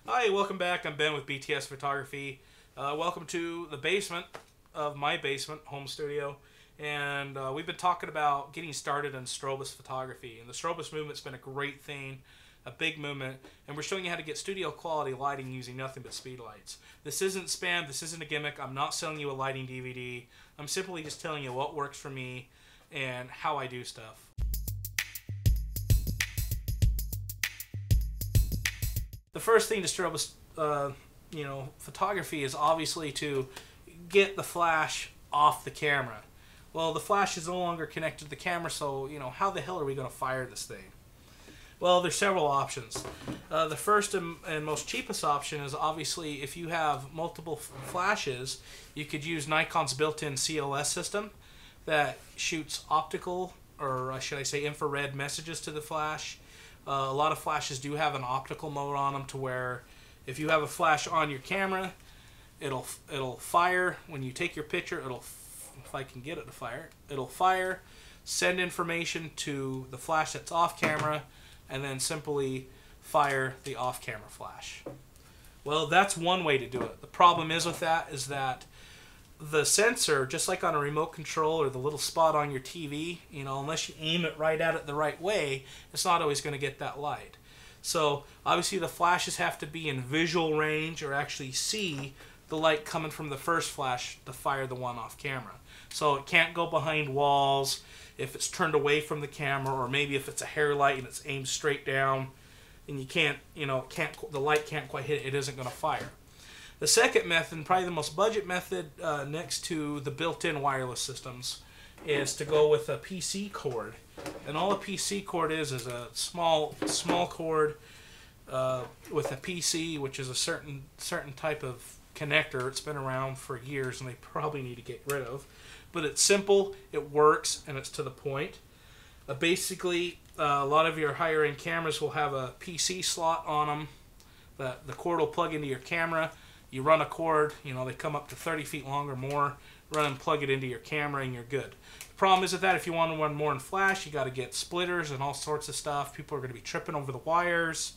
Hi, welcome back. I'm Ben with BTS Photography. Welcome to the basement of my basement home studio. And we've been talking about getting started in Strobist photography. And the Strobist movement's been a great thing, a big movement. And we're showing you how to get studio quality lighting using nothing but speed lights. This isn't spam. This isn't a gimmick. I'm not selling you a lighting DVD. I'm simply just telling you what works for me and how I do stuff. The first thing to Strobist, photography is obviously to get the flash off the camera. Well, the flash is no longer connected to the camera, so how the hell are we going to fire this thing? Well, there's several options. The first and most cheapest option is obviously if you have multiple flashes, you could use Nikon's built-in CLS system that shoots optical, or should I say infrared messages to the flash. A lot of flashes do have an optical mode on them to where if you have a flash on your camera, it'll fire. When you take your picture, if I can get it to fire, it'll fire, send information to the flash that's off camera, and then simply fire the off-camera flash. Well, that's one way to do it. The problem is with that is that the sensor, just like on a remote control or the little spot on your TV, unless you aim it right at it the right way, it's not always going to get that light. So obviously the flashes have to be in visual range or actually see the light coming from the first flash to fire the one off camera. So it can't go behind walls if it's turned away from the camera, or maybe if it's a hair light and it's aimed straight down and the light can't quite hit it, it isn't going to fire. The second method, and probably the most budget method next to the built-in wireless systems, is to go with a PC cord. And all a PC cord is a small cord with a PC, which is a certain type of connector. It's been around for years, and they probably need to get rid of. But it's simple, it works, and it's to the point. Basically, a lot of your higher-end cameras will have a PC slot on them. The cord will plug into your camera. You run a cord, they come up to 30 feet long or more, run and plug it into your camera and you're good. The problem is with that, if you want to run more in flash, you got to get splitters and all sorts of stuff. People are going to be tripping over the wires.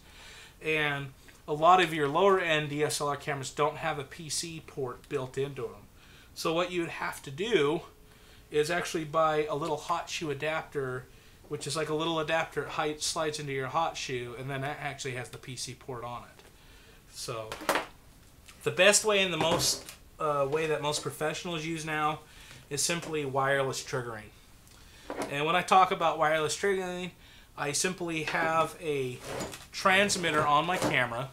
And a lot of your lower end DSLR cameras don't have a PC port built into them. So what you'd have to do is actually buy a little hot shoe adapter, which is like a little adapter that slides into your hot shoe, and then that actually has the PC port on it. So the best way and the most way that most professionals use now is simply wireless triggering. And when I talk about wireless triggering, I simply have a transmitter on my camera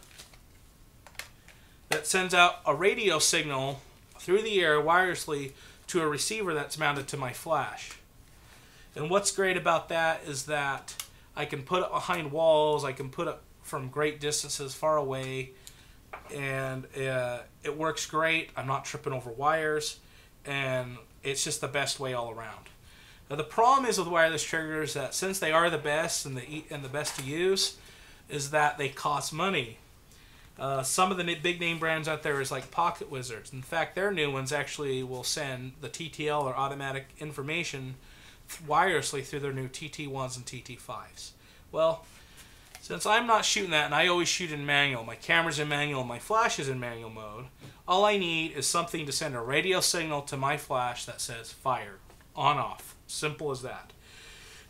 that sends out a radio signal through the air wirelessly to a receiver that's mounted to my flash. And what's great about that is that I can put it behind walls, I can put it from great distances far away, and it works great. I'm not tripping over wires, and it's just the best way all around. Now the problem is with wireless triggers that since they are the best and the best to use, is that they cost money. Some of the big name brands out there is like Pocket Wizards. In fact, their new ones actually will send the TTL or automatic information wirelessly through their new TT1s and TT5s. Well, since I'm not shooting that, and I always shoot in manual, my camera's in manual, my flash is in manual mode, all I need is something to send a radio signal to my flash that says fire, on, off. Simple as that.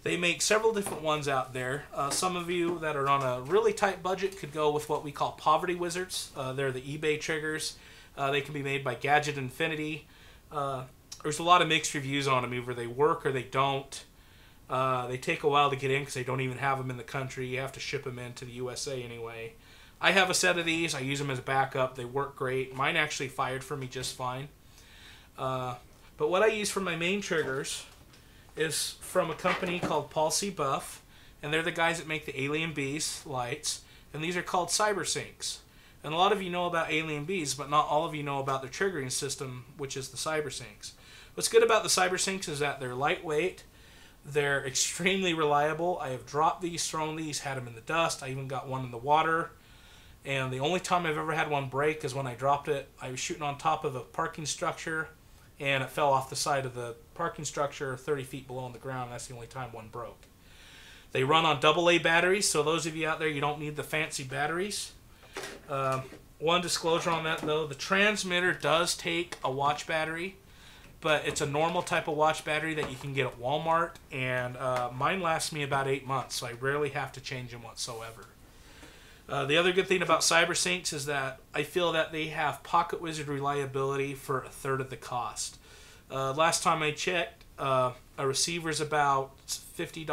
They make several different ones out there. Some of you that are on a really tight budget could go with what we call Poverty Wizards. They're the eBay triggers. They can be made by Gadget Infinity. There's a lot of mixed reviews on them. Either they work or they don't. They take a while to get in because they don't even have them in the country. You have to ship them into the USA anyway. I have a set of these. I use them as a backup. They work great. Mine actually fired for me just fine. But what I use for my main triggers is from a company called Paul C. Buff, and they're the guys that make the Alien Bees lights, and these are called CyberSyncs. And a lot of you know about Alien Bees, but not all of you know about their triggering system, which is the CyberSyncs. What's good about the CyberSyncs is that they're lightweight, they're extremely reliable. I have dropped these, thrown these, had them in the dust. I even got one in the water. And the only time I've ever had one break is when I dropped it. I was shooting on top of a parking structure, and it fell off the side of the parking structure 30 feet below on the ground. That's the only time one broke. They run on AA batteries, so those of you out there, you don't need the fancy batteries. One disclosure on that though, the transmitter does take a watch battery, but it's a normal type of watch battery that you can get at Walmart, and mine lasts me about 8 months, so I rarely have to change them whatsoever. The other good thing about CyberSyncs is that I feel that they have Pocket Wizard reliability for a third of the cost. Last time I checked, a receiver's about $50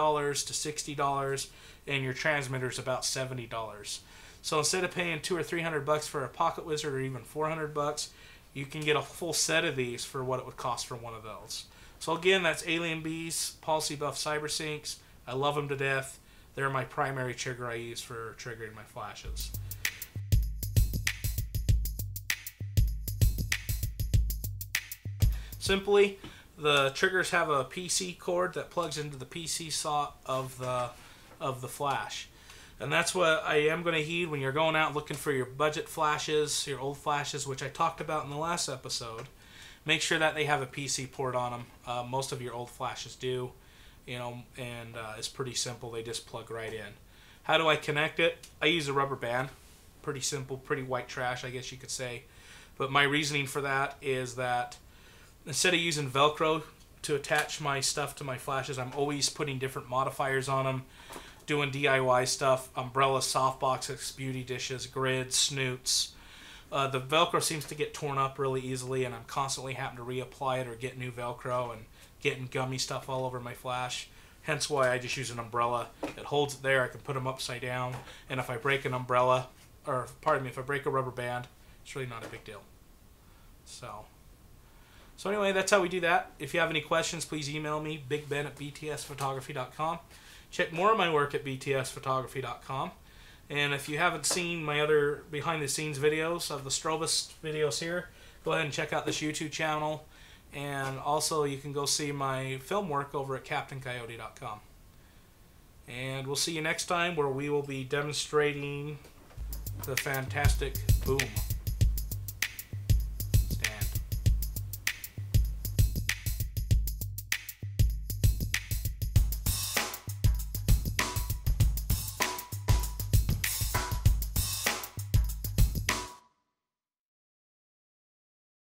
to $60, and your transmitter's about $70. So instead of paying $200 or $300 for a Pocket Wizard, or even $400, you can get a full set of these for what it would cost for one of those. So again, that's Alien Bees Policy Buff CyberSyncs. I love them to death. They're my primary trigger I use for triggering my flashes. Simply, the triggers have a PC cord that plugs into the PC slot of the flash. And that's what I am going to heed when you're going out looking for your budget flashes, your old flashes, which I talked about in the last episode. Make sure that they have a PC port on them. Most of your old flashes do, and it's pretty simple. They just plug right in. How do I connect it? I use a rubber band. Pretty simple, pretty white trash, I guess you could say. But my reasoning for that is that instead of using Velcro to attach my stuff to my flashes, I'm always putting different modifiers on them, doing DIY stuff, umbrellas, softboxes, beauty dishes, grids, snoots. The Velcro seems to get torn up really easily, and I'm constantly having to reapply it or get new Velcro and getting gummy stuff all over my flash. Hence why I just use an umbrella. It holds it there. I can put them upside down, and if I break an umbrella, or pardon me, if I break a rubber band, it's really not a big deal. So anyway, that's how we do that. If you have any questions, please email me, bigben@btsphotography.com. Check more of my work at btsphotography.com. And if you haven't seen my other behind-the-scenes videos of the Strobist videos here, go ahead and check out this YouTube channel. And also, you can go see my film work over at CaptainCoyote.com. And we'll see you next time, where we will be demonstrating the fantastic boom.